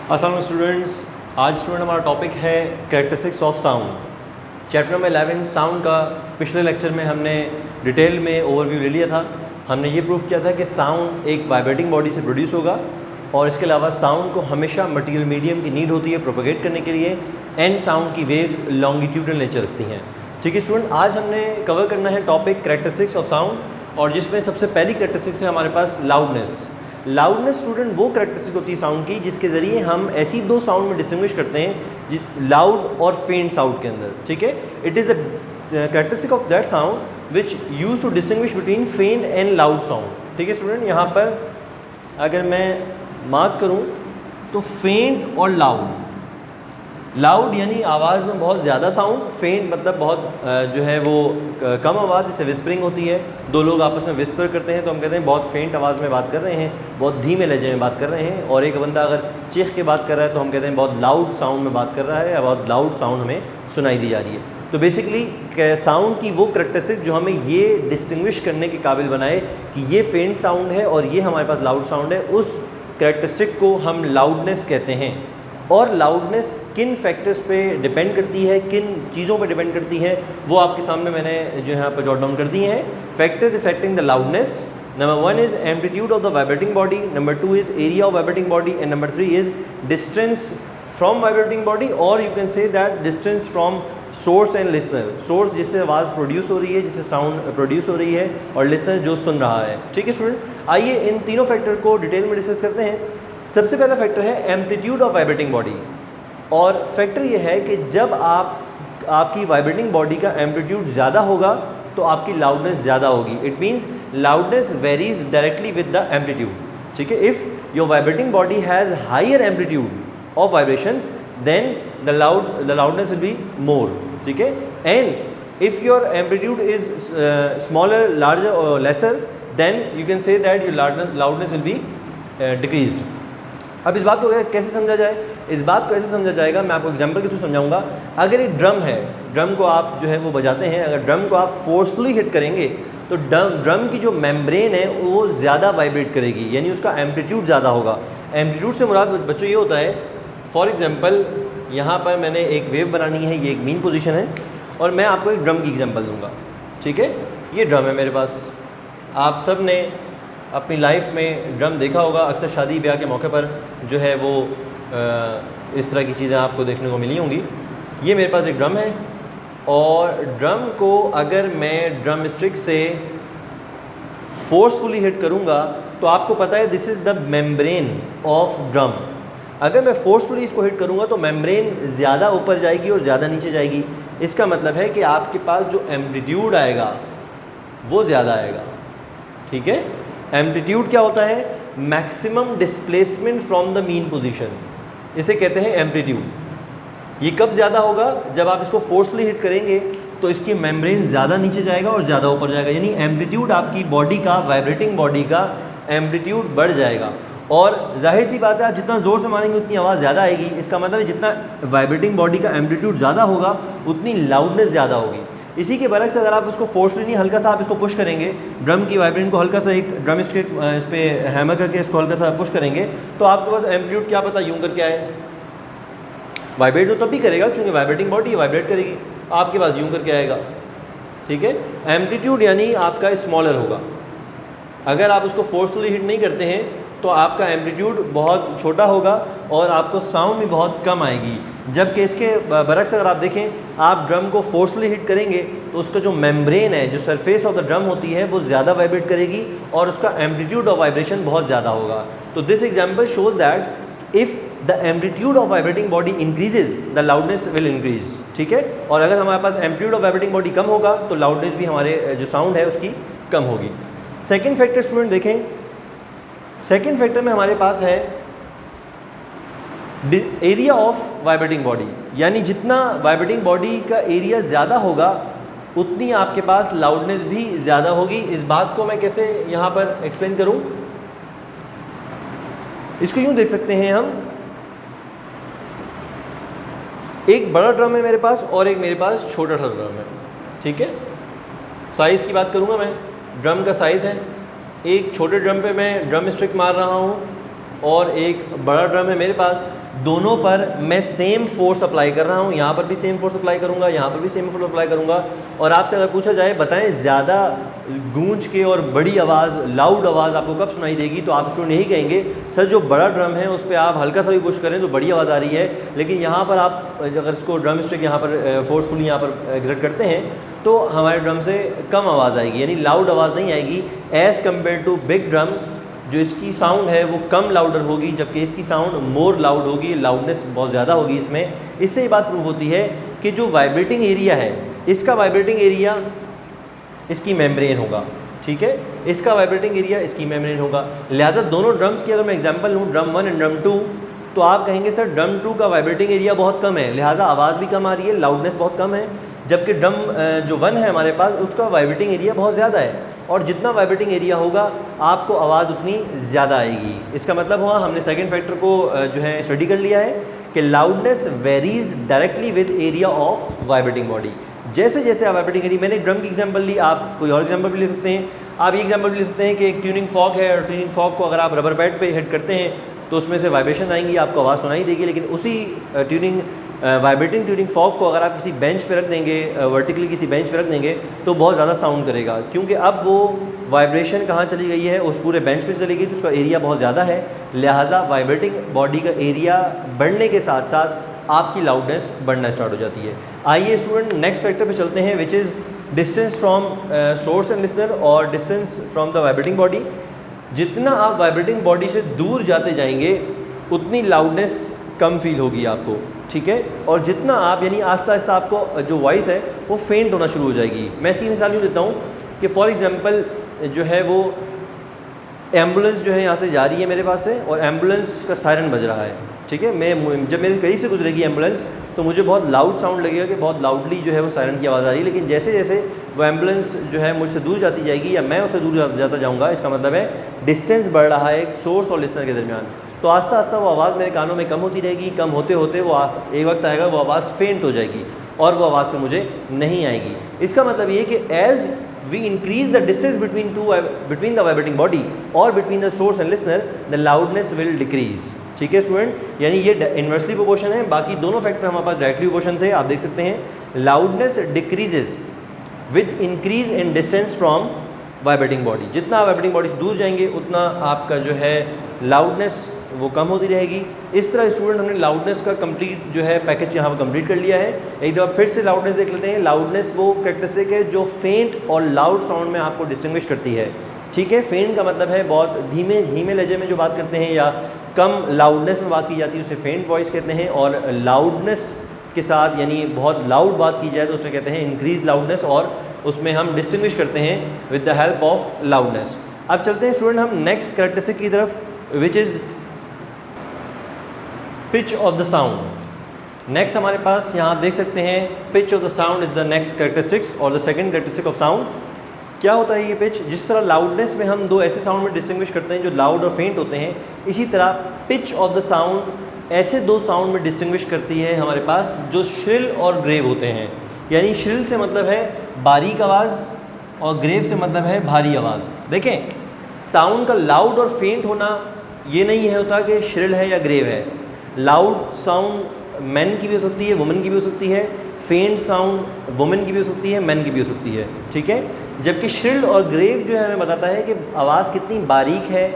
अस्सलाम वालेकुम स्टूडेंट्स। आज स्टूडेंट हमारा टॉपिक है characteristics of sound. Chapter number 11 sound का पिछले लेक्चर में हमने डिटेल में ओवरव्यू ले लिया था। हमने ये प्रूफ किया था कि साउंड एक वाइब्रेटिंग बॉडी से प्रोड्यूस होगा और इसके अलावा साउंड को हमेशा मटीरियल मीडियम की नीड होती है प्रोपेगेट करने के लिए, एंड साउंड की वेव्स लॉन्गिट्यूडनल नेचर रखती हैं। ठीक है स्टूडेंट, आज हमने कवर करना है टॉपिक कैरेक्टरिस्टिक्स ऑफ साउंड, और जिसमें सबसे पहली कैरेक्टरिस्टिक्स है हमारे पास लाउडनेस। लाउडनेस स्टूडेंट वो कैरेक्टरिस्टिक होती है साउंड की जिसके ज़रिए हम ऐसी दो साउंड में डिस्टिंग्विश करते हैं, लाउड और फेंट साउंड के अंदर। ठीक है, it is the characteristic of that sound which use to distinguish between faint and loud sound. ठीक है स्टूडेंट, यहाँ पर अगर मैं मार्क करूँ तो फेंट और लाउड, लाउड यानी आवाज़ में बहुत ज़्यादा साउंड, फेंट मतलब बहुत जो है वो कम आवाज़, जिससे विस्परिंग होती है। दो लोग आपस में विस्पर करते हैं तो हम कहते हैं बहुत फेंट आवाज़ में बात कर रहे हैं, बहुत धीमे लहजे में बात कर रहे हैं। और एक बंदा अगर चीख के बात कर रहा है तो हम कहते हैं बहुत लाउड साउंड में बात कर रहा है या बहुत लाउड साउंड हमें सुनाई दी जा रही है। तो बेसिकली साउंड की वो कैरेक्टरिस्टिक जो हमें ये डिस्टिंग्विश करने के काबिल बनाए कि ये फेंट साउंड है और ये हमारे पास लाउड साउंड है, उस कैरेक्टरिस्टिक को हम लाउडनेस कहते हैं। और लाउडनेस किन फैक्टर्स पे डिपेंड करती है, किन चीज़ों पे डिपेंड करती है, वो आपके सामने मैंने जो यहाँ पर जॉट डाउन कर दिए हैं। Factors affecting the loudness, number 1 is amplitude of the vibrating body, number 2 is area of vibrating body, and number 3 is distance from vibrating body, और you can say that distance from source and listener. Source जिससे आवाज़ produce हो रही है, जिससे sound produce हो रही है, और लिसनर जो सुन रहा है। ठीक है स्टूडेंट, आइए इन तीनों फैक्टर को डिटेल में डिस्कस करते हैं। सबसे पहला फैक्टर है एम्पलीट्यूड ऑफ वाइब्रेटिंग बॉडी, और फैक्टर ये है कि जब आपकी वाइब्रेटिंग बॉडी का एम्पलीट्यूड ज़्यादा होगा तो आपकी लाउडनेस ज़्यादा होगी। It means loudness varies directly with the amplitude. ठीक है, if your vibrating body has higher amplitude of vibration then the loudness will be more. ठीक है, and if your amplitude is smaller, larger और lesser, then you can say that your loudness will be decreased. अब इस बात को कैसे समझा जाए? इस बात को ऐसे समझा जाएगा, मैं आपको एग्जांपल के थ्रू समझाऊंगा। अगर एक ड्रम है, ड्रम को आप जो है वो बजाते हैं, अगर ड्रम को आप फोर्सफुली हिट करेंगे तो ड्रम की जो मेम्ब्रेन है वो ज़्यादा वाइब्रेट करेगी, यानी उसका एम्पलीट्यूड ज़्यादा होगा। एम्पलीट्यूड से मुराद बच्चों ये होता है, फॉर एग्जांपल यहाँ पर मैंने एक वेव बनानी है, ये एक मीन पोजीशन है, और मैं आपको एक ड्रम की एग्जांपल दूंगा। ठीक है, ये ड्रम है मेरे पास। आप सब ने अपनी लाइफ में ड्रम देखा होगा, अक्सर शादी ब्याह के मौके पर जो है वो इस तरह की चीज़ें आपको देखने को मिली होंगी। ये मेरे पास एक ड्रम है, और ड्रम को अगर मैं ड्रम स्टिक से फोर्सफुली हिट करूँगा तो आपको पता है this is the membrane of drum. अगर मैं फोर्सफुली इसको हिट करूँगा तो मेम्ब्रेन ज़्यादा ऊपर जाएगी और ज़्यादा नीचे जाएगी। इसका मतलब है कि आपके पास जो एम्पलीट्यूड आएगा वो ज़्यादा आएगा। ठीक है, एम्पलीट्यूड क्या होता है? Maximum displacement from the mean position, इसे कहते हैं एम्पलीट्यूड। ये कब ज़्यादा होगा? जब आप इसको फोर्सफुली हिट करेंगे तो इसकी मेम्ब्रेन ज़्यादा नीचे जाएगा और ज़्यादा ऊपर जाएगा, यानी एम्पलीट्यूड आपकी बॉडी का, वाइब्रेटिंग बॉडी का एम्पलीट्यूड बढ़ जाएगा। और जाहिर सी बात है, आप जितना ज़ोर से मारेंगे उतनी आवाज़ ज़्यादा आएगी। इसका मतलब है जितना वाइब्रेटिंग बॉडी का एम्पलीट्यूड ज़्यादा होगा उतनी लाउडनेस ज़्यादा होगी। इसी के बरक्स अगर आप उसको फोर्सफुली नहीं, हल्का सा आप इसको पुश करेंगे, ड्रम की वाइब्रेशन को हल्का सा एक ड्रम स्टिक इस पर हैमर करके इसको हल्का सा पुश करेंगे तो आपके पास एम्पलीट्यूड क्या पता यूं करके आए। वाइब्रेट तो तब भी करेगा, चूँकि वाइब्रेटिंग बॉडी वाइब्रेट करेगी, आपके पास यूं करके आएगा। ठीक है, एम्पलीट्यूड यानी आपका स्मॉलर होगा। अगर आप उसको फोर्सफुली हिट नहीं करते हैं तो आपका एम्पलीट्यूड बहुत छोटा होगा और आपको साउंड भी बहुत कम आएगी। जबकि इसके बरक्स अगर आप देखें, आप ड्रम को फोर्सफुली हिट करेंगे तो उसका जो मेम्ब्रेन है, जो सरफेस ऑफ द ड्रम होती है, वो ज़्यादा वाइब्रेट करेगी और उसका एम्पलीट्यूड ऑफ वाइब्रेशन बहुत ज़्यादा होगा। तो this example shows that if the amplitude of vibrating body increases the loudness will increase. ठीक है, और अगर हमारे पास एम्पलीट्यूड ऑफ वाइब्रेटिंग बॉडी कम होगा तो लाउडनेस भी हमारे जो साउंड है उसकी कम होगी। सेकेंड फैक्टर स्टूडेंट देखें, सेकेंड फैक्टर में हमारे पास है एरिया ऑफ वाइब्रेटिंग बॉडी, यानी जितना वाइब्रेटिंग बॉडी का एरिया ज़्यादा होगा उतनी आपके पास लाउडनेस भी ज़्यादा होगी। इस बात को मैं कैसे यहाँ पर एक्सप्लेन करूँ? इसको यूँ देख सकते हैं हम, एक बड़ा ड्रम है मेरे पास और एक मेरे पास छोटा सा ड्रम है। ठीक है, साइज़ की बात करूँगा मैं, ड्रम का साइज़ है, एक छोटे ड्रम पे मैं ड्रम स्टिक मार रहा हूँ और एक बड़ा ड्रम है मेरे पास, दोनों पर मैं सेम फोर्स अप्लाई कर रहा हूँ, यहाँ पर भी सेम फोर्स अप्लाई करूँगा, यहाँ पर भी सेम फोर्स अप्लाई करूँगा। और आपसे अगर पूछा जाए बताएं ज़्यादा गूंज के और बड़ी आवाज़, लाउड आवाज़ आपको कब सुनाई देगी, तो आप स्टूडेंट यही कहेंगे सर जो बड़ा ड्रम है उस पर आप हल्का सा भी पुश करें तो बड़ी आवाज़ आ रही है, लेकिन यहाँ पर आप अगर इसको ड्रम स्टिक यहाँ पर फोर्सफुली यहाँ पर एग्जर्ट करते हैं तो हमारे ड्रम से कम आवाज़ आएगी, यानी लाउड आवाज़ नहीं आएगी as compare to big drum. जो इसकी साउंड है वो कम लाउडर होगी, जबकि इसकी साउंड मोर लाउड होगी, लाउडनेस बहुत ज़्यादा होगी इसमें। इससे ये बात प्रूव होती है कि जो वाइब्रेटिंग एरिया है इसका वाइब्रेटिंग एरिया इसकी मेम्ब्रेन होगा, ठीक है, इसका वाइब्रेटिंग एरिया इसकी मेम्ब्रेन होगा। लिहाजा दोनों ड्रम्स की अगर मैं एग्जांपल लूँ ड्रम 1 एंड ड्रम 2, तो आप कहेंगे सर ड्रम 2 का वाइब्रेटिंग एरिया बहुत कम है, लिहाजा आवाज़ भी कम आ रही है, लाउडनेस बहुत कम है, जबकि ड्रम जो 1 है हमारे पास उसका वाइब्रेटिंग एरिया बहुत ज़्यादा है, और जितना वाइब्रेटिंग एरिया होगा आपको आवाज़ उतनी ज़्यादा आएगी। इसका मतलब हुआ हमने सेकंड फैक्टर को जो है स्टडी कर लिया है कि loudness varies directly with area of vibrating body. जैसे जैसे आप वाइब्रेटिंग एरिया, मैंने ड्रम की एग्जांपल ली, आप कोई और एग्जांपल भी ले सकते हैं। आप ये एग्जांपल भी ले सकते हैं कि एक ट्यूनिंग फॉक है और ट्यूनिंग फॉक को अगर आप रबर पैड पे हिट करते हैं तो उसमें से वाइब्रेशन आएंगी, आपको आवाज़ सुनाई देगी, लेकिन उसी वाइब्रेटिंग ट्यूनिंग फॉक को अगर आप किसी बेंच पे रख देंगे, वर्टिकली किसी बेंच पे रख देंगे तो बहुत ज़्यादा साउंड करेगा, क्योंकि अब वो वाइब्रेशन कहाँ चली गई है, उस पूरे बेंच पे चली गई, तो उसका एरिया बहुत ज़्यादा है। लिहाजा वाइब्रेटिंग बॉडी का एरिया बढ़ने के साथ साथ आपकी लाउडनेस बढ़ना स्टार्ट हो जाती है। आइए स्टूडेंट नेक्स्ट फैक्टर पे चलते हैं, which is distance from source and listener और distance from the vibrating body. जितना आप वाइब्रेटिंग बॉडी से दूर जाते जाएंगे उतनी लाउडनेस कम फील होगी आपको, ठीक है, और जितना आप यानी आस्ता आस्ता आपको जो वॉइस है वो फेंट होना शुरू हो जाएगी। मैं इसकी मिसाल यूँ देता हूँ कि फॉर एग्जांपल जो है वो एम्बुलेंस जो है यहाँ से जा रही है मेरे पास से, और एम्बुलेंस का सायरन बज रहा है, ठीक है, मैं जब मेरे करीब से गुजरेगी एम्बुलेंस तो मुझे बहुत लाउड साउंड लगेगा कि बहुत लाउडली जो है वो सायरन की आवाज़ आ रही है, लेकिन जैसे जैसे वो एम्बुलेंस जो है मुझसे दूर जाती जाएगी या मैं उससे दूर जाता जाऊँगा, इसका मतलब है डिस्टेंस बढ़ रहा है एक सोर्स और लिसनर के दरमियान, तो आस्ता आस्ता वो आवाज़ मेरे कानों में कम होती रहेगी, कम होते होते वो एक वक्त आएगा वो आवाज़ फेंट हो जाएगी और वो आवाज़ पे मुझे नहीं आएगी। इसका मतलब ये कि as we increase the distance between the vibrating body और between the source and listener the loudness will decrease, ठीक है स्टूडेंट, यानी ये इन्वर्सली प्रोपोर्शन है। बाकी दोनों फैक्टर हमारे पास डायरेक्टली प्रोपोर्शन थे, आप देख सकते हैं loudness decreases with increase in distance from vibrating body. जितना आप वाइब्रेटिंग बॉडी से दूर जाएंगे उतना आपका जो है लाउडनेस वो कम होती रहेगी। इस तरह स्टूडेंट हमने लाउडनेस का कंप्लीट जो है पैकेज यहाँ पर कंप्लीट कर लिया है। एक दफ़ा फिर से लाउडनेस देख लेते हैं। लाउडनेस वो कैरेक्टरिस्टिक है जो फेंट और लाउड साउंड में आपको डिस्टिंग्विश करती है, ठीक है। फेंट का मतलब है बहुत धीमे धीमे लहजे में जो बात करते हैं या कम लाउडनेस में बात की जाती है उसे फेंट वॉइस कहते हैं, और लाउडनेस के साथ यानी बहुत लाउड बात की जाए तो उसे कहते हैं इंक्रीज लाउडनेस, और उसमें हम डिस्टिंग्विश करते हैं with the help of loudness. अब चलते हैं स्टूडेंट हम नेक्स्ट कैरेक्टरिस्टिक की तरफ, which is pitch of the sound. Next हमारे पास यहाँ देख सकते हैं pitch of the sound is the next characteristics और the second characteristic of sound. क्या होता है ये पिच? जिस तरह लाउडनेस में हम दो ऐसे साउंड में डिस्टिंग्विश करते हैं जो लाउड और फेंट होते हैं, इसी तरह पिच ऑफ द साउंड ऐसे दो साउंड में डिस्टिंग्विश करती है हमारे पास जो श्रिल और ग्रेव होते हैं। यानी श्रिल से मतलब है बारीक आवाज़ और ग्रेव से मतलब है भारी आवाज़। देखें साउंड का लाउड और फेंट होना ये नहीं है होता कि श्रिल है या ग्रेव है। लाउड साउंड मैन की भी हो सकती है, वुमेन की भी हो सकती है, फेंट साउंड वुमेन की भी हो सकती है, मैन की भी हो सकती है, ठीक है। जबकि श्रिल और ग्रेव जो है हमें बताता है कि आवाज़ कितनी बारीक है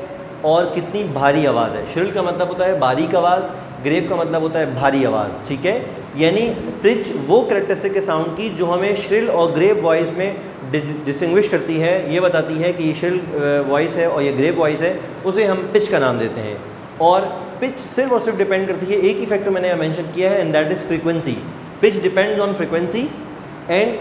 और कितनी भारी आवाज़ है। श्रिल का मतलब होता है बारीक आवाज़, ग्रेव का मतलब होता है भारी आवाज़, ठीक है। यानी पिच वो कैरेक्टरिस्टिक है साउंड की जो हमें श्रिल और ग्रेव वॉइस में डिस्टिंग्विश करती है, ये बताती है कि ये श्रिल वॉइस है और ये ग्रेव वॉइस है, उसे हम पिच का नाम देते हैं। और पिच सिर्फ और सिर्फ डिपेंड करती है एक ही फैक्टर मैंने मेंशन किया है, and that is frequency. Pitch depends on frequency, and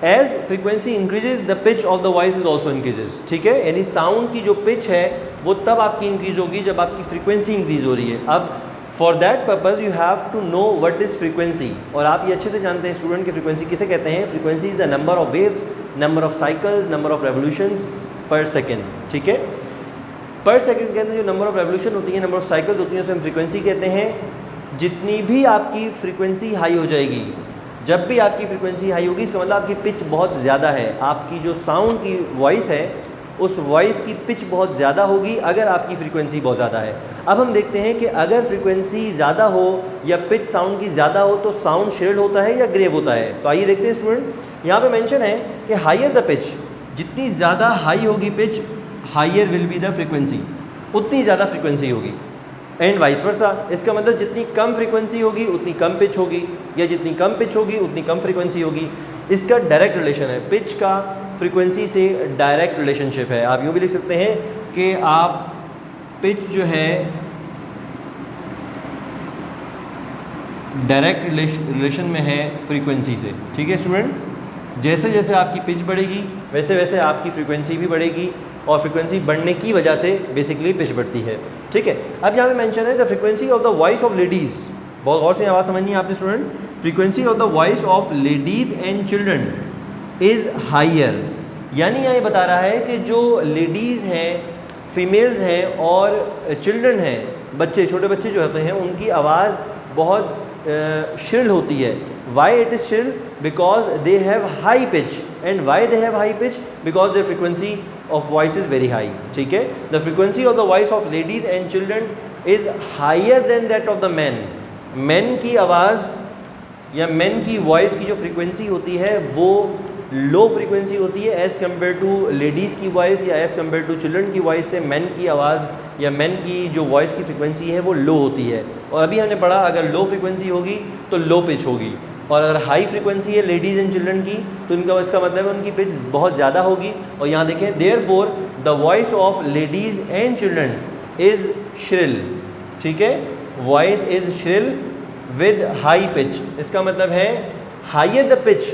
as frequency increases the pitch of the voice is also increases, ठीक है। यानी साउंड की जो पिच है वो तब आपकी इंक्रीज होगी जब आपकी फ्रीक्वेंसी इंक्रीज हो रही है। अब for that purpose you have to know what is frequency, और आप ये अच्छे से जानते हैं स्टूडेंट की फ्रीक्वेंसी किसे कहते हैं। Frequency is the number of waves, number of cycles, number of revolutions पर सेकेंड, ठीक है। पर सेकंड के अंदर जो नंबर ऑफ रेवोल्यूशन होती है, नंबर ऑफ साइकिल्स होती हैं, उसे हम फ्रीक्वेंसी कहते हैं। जितनी भी आपकी फ्रीक्वेंसी हाई हो जाएगी, जब भी आपकी फ्रीक्वेंसी हाई होगी इसका मतलब आपकी पिच बहुत ज़्यादा है, आपकी जो साउंड की वॉइस है उस वॉइस की पिच बहुत ज़्यादा होगी अगर आपकी फ्रीक्वेंसी बहुत ज़्यादा है। अब हम देखते हैं कि अगर फ्रीक्वेंसी ज़्यादा हो या पिच साउंड की ज़्यादा हो तो साउंड श्रिल होता है या ग्रेव होता है। तो आइए देखते हैं स्टूडेंट, यहाँ पे मेंशन है कि हायर द पिच, जितनी ज़्यादा हाई होगी pitch higher will be the frequency, उतनी ज़्यादा फ्रीक्वेंसी होगी। एंड वाइस वर्सा, इसका मतलब जितनी कम फ्रीक्वेंसी होगी उतनी कम पिच होगी, या जितनी कम पिच होगी उतनी कम फ्रीक्वेंसी होगी। इसका डायरेक्ट रिलेशन है, पिच का फ्रीक्वेंसी से डायरेक्ट रिलेशनशिप है। आप यूँ भी लिख सकते हैं कि आप पिच जो है डायरेक्ट रिलेशन में है फ्रीक्वेंसी से। ठीक है स्टूडेंट, जैसे जैसे आपकी पिच बढ़ेगी वैसे वैसे आपकी फ्रीक्वेंसी भी बढ़ेगी, और फ्रीक्वेंसी बढ़ने की वजह से बेसिकली पिच बढ़ती है। ठीक है, अब यहाँ पे मेंशन है the frequency of the voice of ladies. बहुत गौर से आवाज़ समझनी है आपने student. Frequency of the voice of ladies and children is higher, यानी यहाँ ये बता रहा है कि जो लेडीज़ हैं, फीमेल्स हैं और चिल्ड्रन हैं, बच्चे, छोटे बच्चे जो होते हैं, उनकी आवाज़ बहुत श्रिल होती है। Why it is shrill? Because they have high pitch. And why they have high pitch? Because the frequency of voice is very high। ठीक है, the frequency of the voice of ladies and children is higher than that of the men। men की आवाज़ या men की voice की जो frequency होती है वो low frequency होती है as compared to ladies की voice या as compared to children की voice से men की आवाज़ या men की जो voice की frequency है वो low होती है। और अभी हमने पढ़ा अगर low frequency होगी तो low pitch होगी, और अगर हाई फ्रीक्वेंसी है लेडीज़ एंड चिल्ड्रन की तो इनका इसका मतलब है उनकी पिच बहुत ज़्यादा होगी। और यहाँ देखें, therefore the voice of ladies and children is shrill. ठीक है, voice is shrill with high pitch, इसका मतलब है हायर द पिच।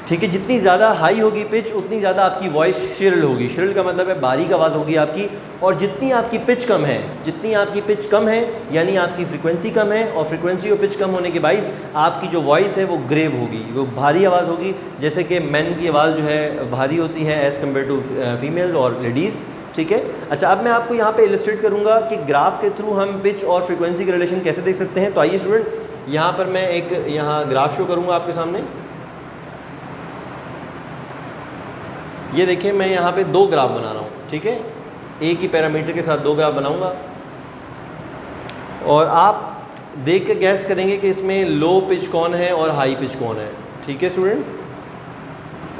ठीक है, जितनी ज़्यादा हाई होगी पिच उतनी ज़्यादा आपकी वॉइस श्रिल होगी। श्रिल का मतलब है बारीक आवाज़ होगी आपकी। और जितनी आपकी पिच कम है, जितनी आपकी पिच कम है यानी आपकी फ्रीक्वेंसी कम है, और फ्रीक्वेंसी और पिच कम होने के बाइस आपकी जो वॉइस है वो ग्रेव होगी, वो भारी आवाज़ होगी। जैसे कि मैन की आवाज़ जो है भारी होती है एज़ कम्पेयर टू फीमेल्स और लेडीज़। ठीक है, अच्छा अब मैं आपको यहाँ पे इलस्ट्रेट करूँगा कि ग्राफ के थ्रू हम पिच और फ्रीक्वेंसी के रिलेशन कैसे देख सकते हैं। तो आइए स्टूडेंट, यहाँ पर मैं एक यहाँ ग्राफ शो करूँगा आपके सामने। ये देखिए, मैं यहाँ पे दो ग्राफ बना रहा हूँ। ठीक है, एक ही पैरामीटर के साथ दो ग्राफ बनाऊँगा, और आप देख के गैस करेंगे कि इसमें लो पिच कौन है और हाई पिच कौन है। ठीक है स्टूडेंट,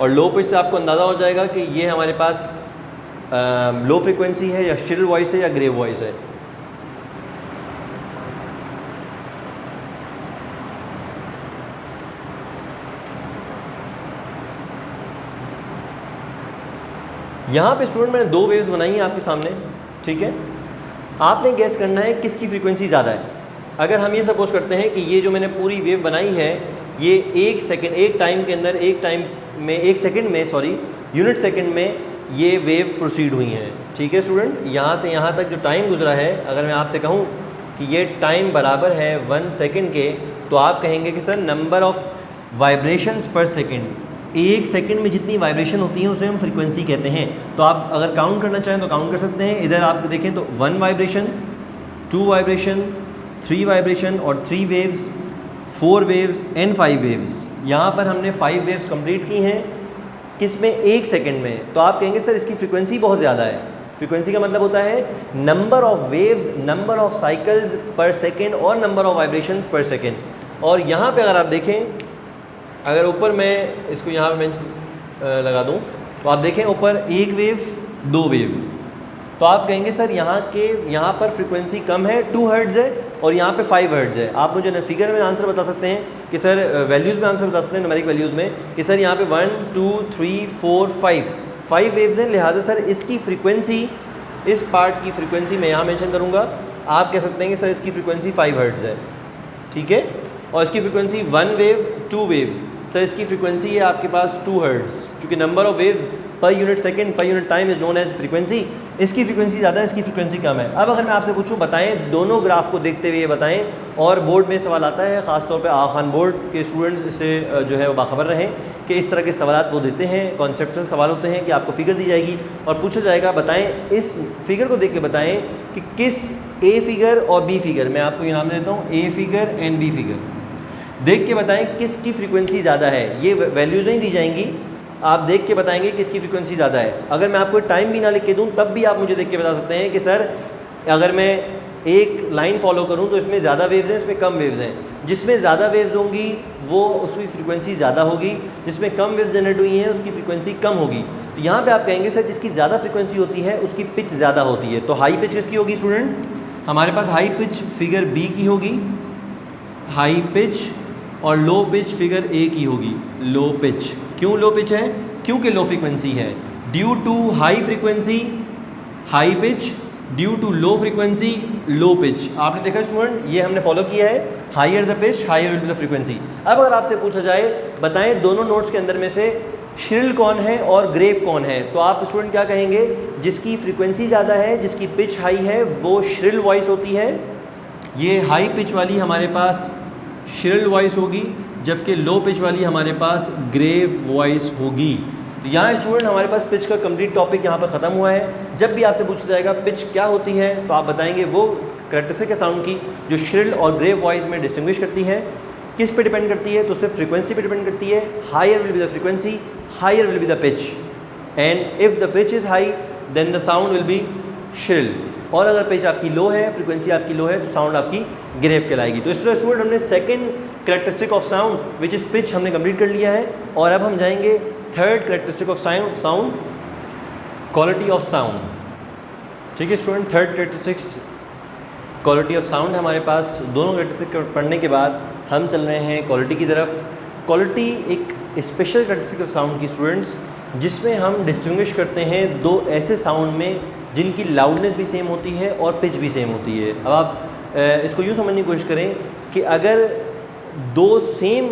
और लो पिच से आपको अंदाज़ा हो जाएगा कि ये हमारे पास लो फ्रीक्वेंसी है या श्रिल वॉइस है या ग्रेव वॉइस है। यहाँ पे स्टूडेंट मैंने दो वेव्स बनाई हैं आपके सामने। ठीक है, आपने गैस करना है किसकी फ्रीक्वेंसी ज़्यादा है। अगर हम ये सपोज करते हैं कि ये जो मैंने पूरी वेव बनाई है ये एक टाइम के अंदर, एक सेकंड में यूनिट सेकंड में ये वेव प्रोसीड हुई हैं। ठीक है स्टूडेंट, यहाँ से यहाँ तक जो टाइम गुजरा है, अगर मैं आपसे कहूँ कि ये टाइम बराबर है 1 सेकंड के, तो आप कहेंगे कि सर नंबर ऑफ़ वाइब्रेशंस पर सेकंड, एक सेकंड में जितनी वाइब्रेशन होती है उसे हम फ्रीक्वेंसी कहते हैं। तो आप अगर काउंट करना चाहें तो काउंट कर सकते हैं। इधर आप देखें तो 1 वाइब्रेशन, 2 वाइब्रेशन, 3 वाइब्रेशन और 3 वेव्स, 4 वेव्स एंड 5 वेव्स। यहाँ पर हमने 5 वेव्स कंप्लीट की हैं, किस में? एक सेकंड में। तो आप कहेंगे सर इसकी फ्रीक्वेंसी बहुत ज़्यादा है। फ्रीक्वेंसी का मतलब होता है number of waves, number of cycles पर सेकेंड और नंबर ऑफ़ वाइब्रेशंस पर सेकेंड। और यहाँ पर अगर आप देखें, अगर ऊपर मैं इसको यहाँ पे लगा दूँ तो आप देखें ऊपर एक वेव, 2 वेव, तो आप कहेंगे सर यहाँ पर फ्रीक्वेंसी कम है, 2 हर्ट्ज़ है, और यहाँ पे 5 हर्ट्ज़ है। आप मुझे ना फिगर में आंसर बता सकते हैं कि सर वैल्यूज़ में आंसर बता सकते हैं, न्यूमेरिक वैल्यूज़ में, कि सर यहाँ पे 1 2 3 4 5 वेव्स हैं, लिहाजा सर इसकी फ्रीक्वेंसी, इस पार्ट की फ्रीक्वेंसी मैं यहाँ मेंशन करूँगा। आप कह सकते हैं कि सर इसकी फ्रीक्वेंसी 5 हर्ट्ज़ है। ठीक है, और इसकी फ्रीक्वेंसी 1 वेव, 2 वेव, सर इसकी फ्रीक्वेंसी है आपके पास 2 हर्ट्ज़, क्योंकि नंबर ऑफ़ वेव्स पर यूनिट सेकंड पर unit time is known as frequency. इसकी फ्रीक्वेंसी ज़्यादा है, इसकी फ्रीक्वेंसी कम है। अब अगर मैं आपसे पूछूं, बताएं, दोनों ग्राफ को देखते हुए बताएं, और बोर्ड में सवाल आता है, ख़ासतौर पे आगा खान बोर्ड के स्टूडेंट्स इससे जो है वो बाखबर रहें कि इस तरह के सवाल वो देते हैं, कॉन्सेप्चुअल सवाल होते हैं कि आपको फ़िगर दी जाएगी और पूछा जाएगा, बताएँ, इस फिगर को देख के बताएँ कि किस ए फिगर और बी फिगर, मैं आपको ये नाम देता हूँ, a figure and B figure, देख के बताएं किसकी फ्रीक्वेंसी ज़्यादा है। ये वैल्यूज़ नहीं दी जाएंगी, आप देख के बताएंगे कि इसकी फ्रीक्वेंसी ज़्यादा है। अगर मैं आपको टाइम भी ना लिख के दूँ तब भी आप मुझे देख के बता सकते हैं कि सर अगर मैं एक लाइन फॉलो करूं तो इसमें ज़्यादा वेव्स हैं, इसमें कम वेव्स हैं। जिसमें ज़्यादा वेव्स होंगी वो उसकी फ्रीक्वेंसी ज़्यादा होगी, जिसमें कम वेव्स जनरेट हुई हैं उसकी फ्रीक्वेंसी कम होगी। तो यहाँ पे आप कहेंगे सर जिसकी ज़्यादा फ्रीक्वेंसी होती है उसकी पिच ज़्यादा होती है। तो हाई पिच किसकी होगी स्टूडेंट? हमारे पास हाई पिच फिगर बी की होगी, हाई पिच, और लो पिच फिगर ए की होगी, लो पिच। क्यों लो पिच है? क्योंकि लो फ्रीक्वेंसी है। Due to high frequency high pitch, due to low frequency low pitch. आपने देखा स्टूडेंट, ये हमने फॉलो किया है, higher the pitch higher will be the frequency. अब अगर आपसे पूछा जाए बताएं दोनों नोट्स के अंदर में से श्रिल कौन है और ग्रेव कौन है, तो आप स्टूडेंट क्या कहेंगे? जिसकी फ्रीक्वेंसी ज़्यादा है, जिसकी पिच हाई है, वो श्रिल वॉइस होती है। ये हाई पिच वाली हमारे पास श्रिल वॉइस होगी, जबकि लो पिच वाली हमारे पास ग्रेव वॉइस होगी। यहाँ स्टूडेंट हमारे पास पिच का कंप्लीट टॉपिक यहाँ पर ख़त्म हुआ है। जब भी आपसे पूछा जाएगा पिच क्या होती है तो आप बताएंगे वो कैरेक्टरिस्टिक है साउंड की जो श्रिल और ग्रेव वॉइस में डिस्टिंग्विश करती है। किस पे डिपेंड करती है? तो सिर्फ फ्रीक्वेंसी पे डिपेंड करती है। Higher will be the frequency, higher will be the pitch, and if the pitch is high then the sound will be shrill. और अगर पिच आपकी लो है, फ्रीक्वेंसी आपकी लो है, तो साउंड आपकी ग्रेव कहलाएगी। तो इस तरह स्टूडेंट हमने second characteristic of sound which is pitch हमने कंप्लीट कर लिया है। और अब हम जाएंगे third characteristic of sound, quality of sound. ठीक है student, third characteristics quality of sound हमारे पास। दोनों कैरेक्टरिस्टिक पढ़ने के बाद हम चल रहे हैं क्वालिटी की तरफ। क्वालिटी एक स्पेशल कैरेक्टरिस्टिक ऑफ साउंड की स्टूडेंट्स, जिसमें हम डिस्टिंग्विश करते हैं दो ऐसे साउंड में जिनकी लाउडनेस भी सेम होती है और पिच भी सेम होती है। अब आप इसको यूँ समझने की कोशिश करें कि अगर दो सेम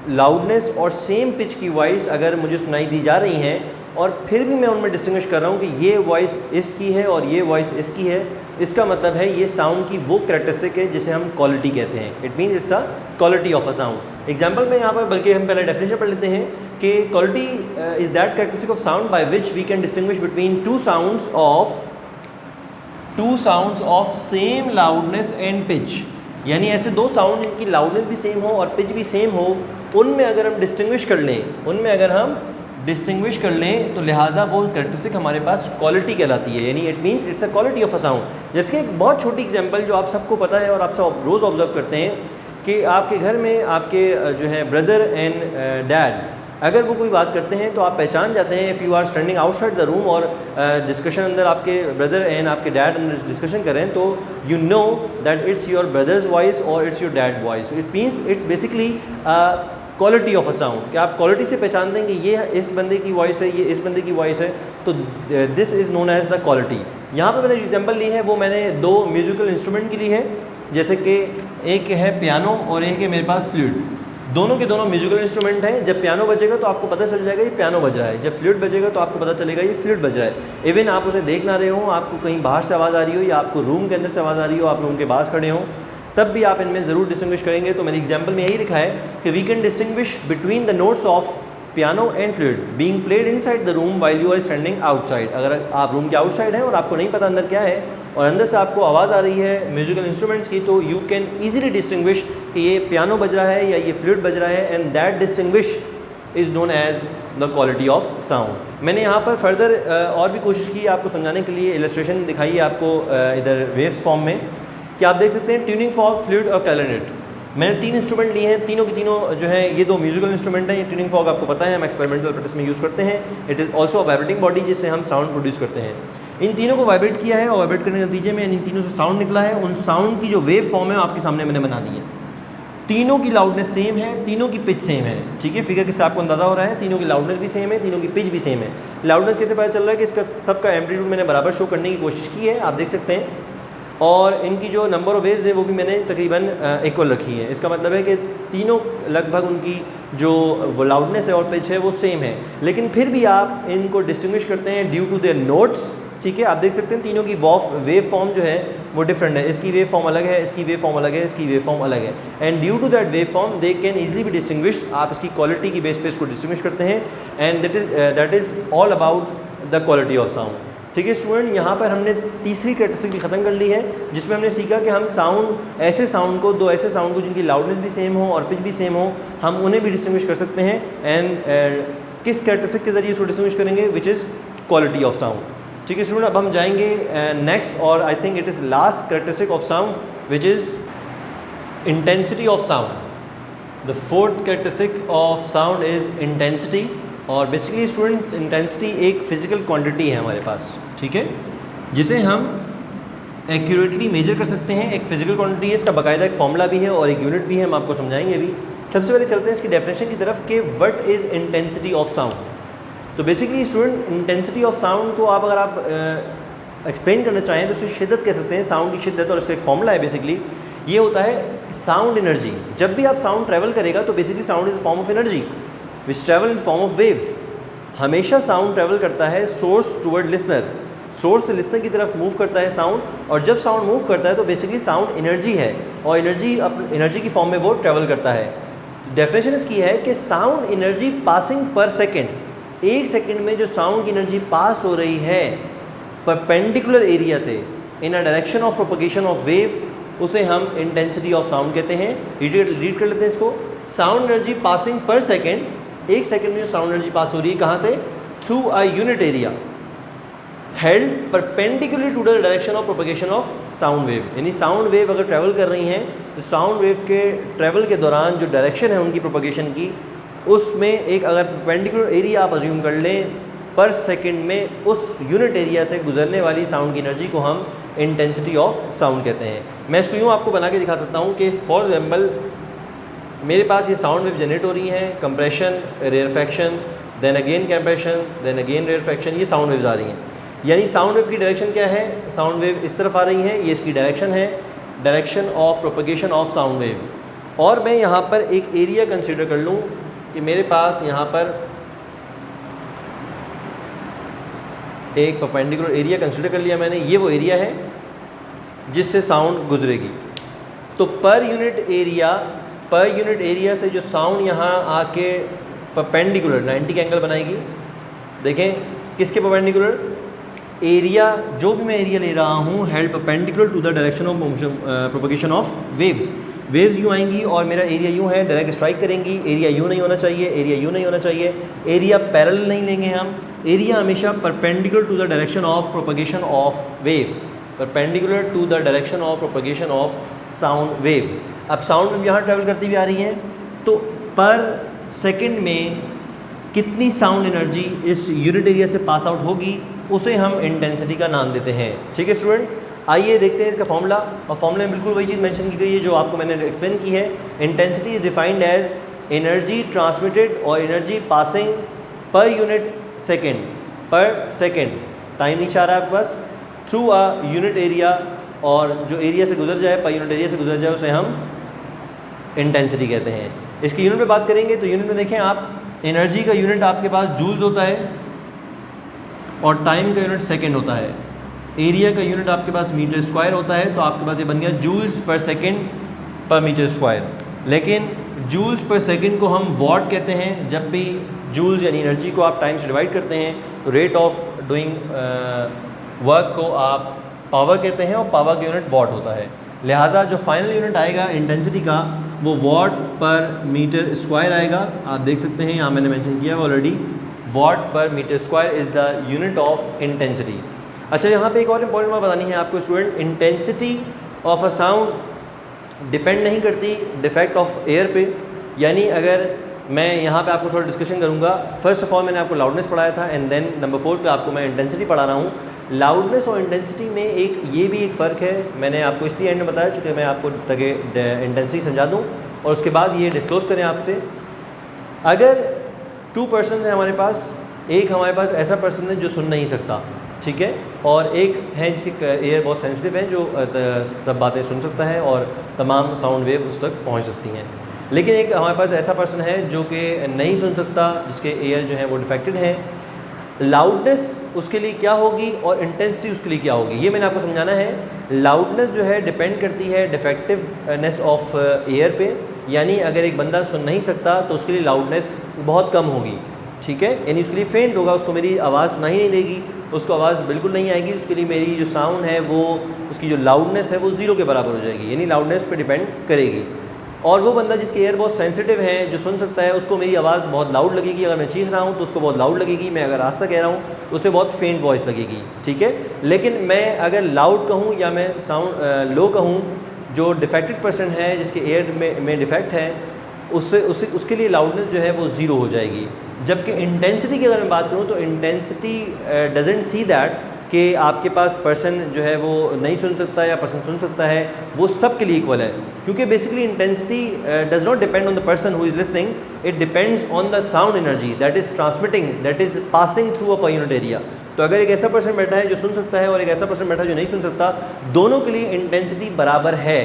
लाउडनेस और सेम पिच की वॉइस अगर मुझे सुनाई दी जा रही हैं और फिर भी मैं उनमें डिस्टिंग्विश कर रहा हूँ कि ये वॉइस इसकी है और ये वॉइस इसकी है, इसका मतलब है ये साउंड की वो कैरेक्टरिस्टिक है जिसे हम क्वालिटी कहते हैं। It means it's a quality of a sound. Example में यहाँ पर बल्कि हम पहले डेफिनेशन पढ़ लेते हैं कि quality is that characteristic of sound by which we can distinguish between two sounds of same loudness and pitch. यानी ऐसे दो साउंड जिनकी लाउडनेस भी सेम हो और पिच भी सेम हो, उनमें अगर हम डिस्टिंग्विश कर लें तो लिहाजा वो कैरेक्टरिस्टिक हमारे पास क्वालिटी कहलाती है। यानी it means it's a quality of a sound. जैसे कि एक बहुत छोटी एग्जांपल जो आप सबको पता है और आप सब रोज़ ऑब्जर्व करते हैं कि आपके घर में आपके जो है ब्रदर एंड डैड अगर वो कोई बात करते हैं तो आप पहचान जाते हैं। If you are standing outside the room और डिस्कशन अंदर आपके ब्रदर एंड आपके डैड अंदर डिस्कशन करें तो you know that it's your brother's voice और it's your dad voice. It means it's basically quality of a sound कि आप क्वालिटी से पहचान देंगे ये इस बंदे की वॉइस है, ये इस बंदे की वॉइस है, तो this is known as the quality. यहाँ पे मैंने जो एग्जांपल ली है वो मैंने दो म्यूज़िकल इंस्ट्रूमेंट की ली है, जैसे कि एक है पियानो और एक है मेरे पास फ्लूट। दोनों के दोनों म्यूजिकल इंस्ट्रूमेंट हैं। जब पियानो बजेगा तो आपको पता चल जाएगा ये पियानो बज रहा है, जब फ्लूट बजेगा तो आपको पता चलेगा ये फ्लूट बज रहा है। इवन आप उसे देख ना रहे हो, आपको कहीं बाहर से आवाज़ आ रही हो या आपको रूम के अंदर से आवाज़ आ रही हो, आप रूम के बाहर खड़े हो, तब भी आप इनमें ज़रूर डिस्टिंग्विश करेंगे। तो मेरे एग्जाम्पल में यही लिखा है कि we can distinguish between the notes of piano and flute being played inside the room while you are standing outside. अगर आप रूम के आउटसाइड हैं और आपको नहीं पता अंदर क्या है और अंदर से आपको आवाज़ आ रही है म्यूजिकल इंस्ट्रूमेंट्स की, तो यू कैन ईजिली डिस्टिंग्विश कि ये पियानो बज रहा है या ये फ्लूट बज रहा है, and that distinguish is known as the quality of sound. मैंने यहाँ पर फर्दर और भी कोशिश की आपको समझाने के लिए, इलस्ट्रेशन दिखाई है आपको इधर वेव्स फॉर्म में, कि आप देख सकते हैं ट्यूनिंग फॉर्क, फ्लूट और क्लैरिनेट। मैंने 3 इंस्ट्रूमेंट लिए हैं, तीनों के तीनों जो हैं ये 2 म्यूजिकल इंस्ट्रूमेंट हैं। ये ट्यूनिंग फॉर्क आपको पता है हम एक्सपेरिमेंटल प्रैक्टिस में यूज़ करते हैं। It is also a vibrating body जिससे हम साउंड प्रोड्यूस करते हैं। इन तीनों को वाइब्रेट किया है और वाइब्रेट करने के नतीजे में इन तीनों से साउंड निकला है। उन साउंड की जो वेव फॉर्म है आपके सामने मैंने बना दी है। तीनों की लाउडनेस सेम है, तीनों की पिच सेम है। ठीक है, फिगर किससे आपको अंदाज़ा हो रहा है, तीनों की लाउडनेस भी सेम है, तीनों की पिच भी सेम है। लाउडनेस कैसे पता चल रहा है कि इसका सबका एम्पलीट्यूड मैंने बराबर शो करने की कोशिश की है, आप देख सकते हैं, और इनकी जो नंबर ऑफ वेव्स है वो भी मैंने तकरीबन इक्वल रखी है। इसका मतलब है कि तीनों लगभग उनकी जो वो लाउडनेस है और पिच है वो सेम है, लेकिन फिर भी आप इनको डिस्टिंग्विश करते हैं ड्यू टू देयर नोट्स। ठीक है, आप देख सकते हैं तीनों की वेव फॉर्म जो है वो डिफरेंट है। इसकी वेव फॉर्म अलग है, इसकी वेव फॉर्म अलग है, इसकी वेव फॉर्म अलग है, and due to that wave form they can easily be distinguish. आप इसकी क्वालिटी की बेस पे इसको डिस्टिंग्विश करते हैं, and that is all about the quality of sound. ठीक है स्टूडेंट, यहाँ पर हमने तीसरी कैरेक्टरिस्टिक भी ख़त्म कर ली है, जिसमें हमने सीखा कि हम साउंड ऐसे साउंड को, दो ऐसे साउंड को जिनकी लाउडनेस भी सेम हो और पिच भी सेम हो, हम उन्हें भी डिस्टिंग्विश कर सकते हैं। एंड किस कैरेक्टरिस्टिक के ज़रिए इसको डिस्टिंग्विश करेंगे, which is quality of sound. ठीक है स्टूडेंट, अब हम जाएंगे नेक्स्ट और I think it is last characteristic of sound which is intensity of sound. The fourth characteristic of sound is intensity. और बेसिकली स्टूडेंट्स इंटेंसिटी एक physical quantity है हमारे पास, ठीक है, जिसे हम एक्यूरेटली मेजर कर सकते हैं। एक फिजिकल क्वांटिटी है, इसका बाकायदा एक फॉर्मूला भी है और एक यूनिट भी है, हम आपको समझाएंगे अभी। सबसे पहले चलते हैं इसकी डेफिनेशन की तरफ कि what is intensity of sound. तो basically student intensity of sound को अगर आप एक्सप्लेन करना चाहें तो उसकी शिद्दत कह सकते हैं, साउंड की शिद्दत, और इसका एक फॉर्मूला है बेसिकली ये होता है साउंड एनर्जी। जब भी आप साउंड ट्रैवल करेगा तो basically sound is form of energy which travel in form of waves. हमेशा साउंड ट्रैवल करता है सोर्स टूवर्ड लिसनर, सोर्स से लिसनर की तरफ मूव करता है साउंड, और जब साउंड मूव करता है तो बेसिकली साउंड एनर्जी है और एनर्जी की फॉर्म में वो ट्रैवल करता है। डेफिनेशन इसकी है कि साउंड एनर्जी पासिंग पर सेकेंड, एक सेकेंड में जो साउंड की एनर्जी पास हो रही है परपेंडिकुलर एरिया से in a direction of propagation of wave, उसे हम इंटेंसिटी ऑफ साउंड कहते हैं। रीड कर लेते हैं इसको। साउंड एनर्जी पासिंग पर सेकेंड, एक सेकेंड में जो साउंड एनर्जी पास हो रही है कहाँ से, through a unit area held perpendicular to the direction of propagation of sound wave. यानी साउंड वेव अगर ट्रैवल कर रही हैं तो साउंड वेव के ट्रैवल के दौरान जो डायरेक्शन है उनकी प्रोपगेशन की, उसमें एक अगर परपेंडिकुलर एरिया आप अज्यूम कर लें पर सेकंड में, उस यूनिट एरिया से गुजरने वाली साउंड की एनर्जी को हम इंटेंसिटी ऑफ साउंड कहते हैं। मैं इसको यूँ आपको बना के दिखा सकता हूँ कि फॉर एग्जाम्पल मेरे पास ये साउंड वेव जनरेट हो रही हैं, compression, rarefaction, then again compression, then again rarefaction, ये साउंड वेव्स आ रही हैं। यानी साउंड वेव की डायरेक्शन क्या है, साउंड वेव इस तरफ आ रही है, ये इसकी डायरेक्शन है, direction of propagation of sound wave. और मैं यहाँ पर एक एरिया कंसीडर कर लूँ कि मेरे पास यहाँ पर एक परपेंडिकुलर एरिया कंसीडर कर लिया मैंने, ये वो एरिया है जिससे साउंड गुजरेगी। तो पर यूनिट एरिया से जो साउंड यहाँ आके परपेंडिकुलर 90 का एंगल बनाएगी। देखें किसके परपेंडिकुलर, एरिया, जो भी मैं एरिया ले रहा हूँ held perpendicular to the direction of propagation of waves. Waves यूँ आएंगी और मेरा एरिया यूँ है, डायरेक्ट स्ट्राइक करेंगी। एरिया यूँ नहीं होना चाहिए, एरिया यूँ नहीं होना चाहिए, एरिया पैरेलल नहीं लेंगे हम, एरिया हमेशा perpendicular to the direction of propagation of wave, perpendicular to the direction of propagation of sound wave. अब साउंड वेव यहाँ ट्रैवल करती हुई आ रही है, तो पर सेकंड में कितनी साउंड एनर्जी इस यूनिट एरिया से पास आउट होगी, उसे हम इंटेंसिटी का नाम देते हैं। ठीक है स्टूडेंट, आइए देखते हैं इसका फॉर्मूला। और फॉर्मूले में बिल्कुल वही चीज़ मेंशन की गई है जो आपको मैंने एक्सप्लेन की है। Intensity is defined as energy transmitted और energy passing per unit second, per second, time नहीं चाह रहा है आपके पास, थ्रू अ यूनिट एरिया, और जो एरिया से गुजर जाए, पर यूनिट एरिया से गुजर जाए, उसे हम इंटेंसिटी कहते हैं। इसकी यूनिट में बात करेंगे तो यूनिट में देखें आप, एनर्जी का यूनिट आपके पास जूल्स होता है और टाइम का यूनिट सेकंड होता है। एरिया का यूनिट आपके पास मीटर स्क्वायर होता है, तो आपके पास ये बन गया जूल्स पर सेकंड पर मीटर स्क्वायर। लेकिन जूल्स पर सेकंड को हम वॉट कहते हैं। जब भी जूल्स यानी एनर्जी को आप टाइम से डिवाइड करते हैं तो रेट ऑफ डूइंग वर्क को आप पावर कहते हैं और पावर का यूनिट वॉट होता है। लिहाजा जो फाइनल यूनिट आएगा इंटेंसिटी का वो वॉट पर मीटर स्क्वायर आएगा। आप देख सकते हैं यहाँ मैंने मेंशन किया है already, watt per metre square is the unit of intensity. अच्छा, यहाँ पे एक और इम्पॉर्टेंट बात बतानी है आपको student, intensity of a sound depend नहीं करती डिफेक्ट ऑफ एयर पे। यानी अगर मैं यहाँ पे आपको थोड़ा डिस्कशन करूँगा, फर्स्ट ऑफ ऑल मैंने आपको लाउडनेस पढ़ाया था एंड देन नंबर 4 पे आपको मैं इंटेंसिटी पढ़ा रहा हूँ। लाउडनेस और इंटेंसिटी में ये भी एक फ़र्क है, मैंने आपको इसलिए एंड में बताया चूँकि मैं आपको ताकि इंटेंसिटी समझा दूँ और उसके बाद ये डिस्क्लोज़ करें आपसे। अगर 2 पर्सन है हमारे पास, एक हमारे पास ऐसा पर्सन है जो सुन नहीं सकता, ठीक है, और एक है जिसकी एयर बहुत सेंसिटिव है जो सब बातें सुन सकता है और तमाम साउंड वेव उस तक पहुंच सकती हैं। लेकिन एक हमारे पास ऐसा पर्सन है जो कि नहीं सुन सकता, जिसके एयर जो है वो डिफेक्टेड है। लाउडनेस उसके लिए क्या होगी और इंटेंसिटी उसके लिए क्या होगी, ये मैंने आपको समझाना है। लाउडनेस जो है डिपेंड करती है डिफेक्टिवनेस ऑफ एयर पे, यानी अगर एक बंदा सुन नहीं सकता तो उसके लिए लाउडनेस बहुत कम होगी, ठीक है, यानी उसके लिए फेंट होगा, उसको मेरी आवाज़ सुनाई नहीं देगी, उसको आवाज़ बिल्कुल नहीं आएगी, उसके लिए मेरी जो साउंड है वो, उसकी जो लाउडनेस है वो 0 के बराबर हो जाएगी, यानी लाउडनेस पे डिपेंड करेगी। और वो बंदा जिसकी एयर बहुत सेंसिटिव है, जो सुन सकता है, उसको मेरी आवाज़ बहुत लाउड लगेगी। अगर मैं चीख रहा हूँ तो उसको बहुत लाउड लगेगी, मैं अगर रास्ता कह रहा हूँ तो उसे बहुत फेंट वॉइस लगेगी, ठीक है। लेकिन मैं अगर लाउड कहूँ या मैं साउंड लो कहूँ, जो डिफेक्टेड पर्सन है, जिसके एयर में डिफेक्ट है, उसके लिए लाउडनेस जो है वो ज़ीरो हो जाएगी। जबकि इंटेंसिटी की अगर मैं बात करूँ तो इंटेंसिटी डजेंट सी दैट कि आपके पास पर्सन जो है वो नहीं सुन सकता या पर्सन सुन सकता है, वो सब के लिए इक्वल है। क्योंकि basically intensity does not depend on the person who is listening, it depends on the sound energy that is transmitting, that is passing through a पर यूनिट एरिया। तो अगर एक ऐसा पर्सन बैठा है जो सुन सकता है और एक ऐसा पर्सन बैठा है जो नहीं सुन सकता, दोनों के लिए इंटेंसिटी बराबर है।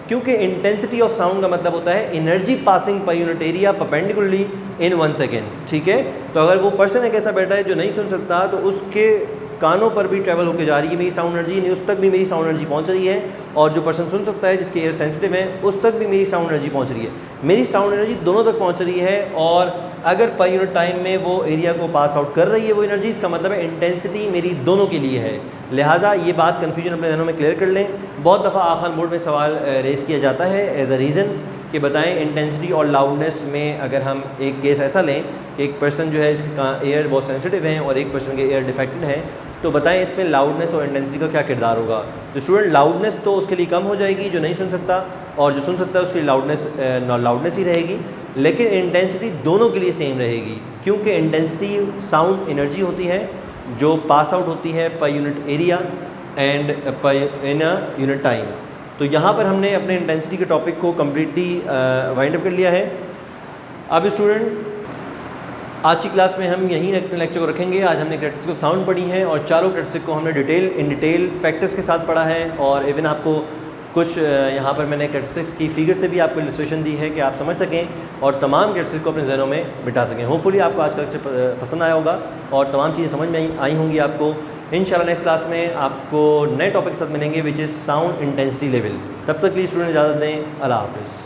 क्योंकि इंटेंसिटी ऑफ साउंड का मतलब होता है energy passing per unit area perpendicularly in 1 second, ठीक है। तो अगर वो पर्सन एक ऐसा बैठा है जो नहीं सुन सकता, तो उसके कानों पर भी ट्रैवल होकर जा रही है मेरी साउंड एनर्जी, नहीं उस तक भी मेरी साउंड एनर्जी पहुंच रही है। और जो पर्सन सुन सकता है, जिसके एयर सेंसिटिव है, उस तक भी मेरी साउंड एनर्जी पहुंच रही है। मेरी साउंड एनर्जी दोनों तक पहुंच रही है। और अगर पर यूनिट टाइम में वो एरिया को पास आउट कर रही है वो एनर्जी, इसका मतलब है इंटेंसिटी मेरी दोनों के लिए है। लिहाजा ये बात कन्फ्यूजन अपने ध्यानों में क्लियर कर लें। बहुत दफ़ा आखिर मोड में सवाल रेज़ किया जाता है एज अ रीज़न कि बताएं इंटेंसिटी और लाउडनेस में अगर हम एक केस ऐसा लें कि एक पर्सन जो है इसके एयर बहुत सेंसिटिव है और एक पर्सन के एयर डिफेक्टेड है, तो बताएं इसमें लाउडनेस और इंटेंसिटी का क्या किरदार होगा। जो स्टूडेंट लाउडनेस तो उसके लिए कम हो जाएगी जो नहीं सुन सकता, और जो सुन सकता है उसके लिए लाउडनेस ही रहेगी। लेकिन इंटेंसिटी दोनों के लिए सेम रहेगी, क्योंकि इंटेंसिटी साउंड एनर्जी होती है जो पास आउट होती है पर यूनिट एरिया एंड पर इन अ यूनिट टाइम। तो यहाँ पर हमने अपने इंटेंसिटी के टॉपिक को कम्प्लीटली वाइंड अप कर लिया है। अब स्टूडेंट आज की क्लास में हम यहीं अपने लेक्चर को रखेंगे। आज हमने कैरेक्टरिस्टिक ऑफ साउंड पढ़ी है और चारों कैरेक्टरिस्टिक को हमने इन डिटेल फैक्टर्स के साथ पढ़ा है। और इवन आपको कुछ यहाँ पर मैंने कैरेक्टरिस्टिक्स की फिगर से भी आपको इलस्ट्रेशन दी है कि आप समझ सकें और तमाम कैरेक्टरिस्टिक को अपने जहनों में बिठा सकें। होपफुली आपको आज का लेक्चर पसंद आया होगा और तमाम चीज़ें समझ में आई होंगी आपको। इंशाल्लाह नेक्स्ट क्लास में आपको नए टॉपिक के साथ मिलेंगे which is sound intensity level. तब तक के लिए स्टूडेंट इजाज़त दें। अल्लाह हाफ़िज़।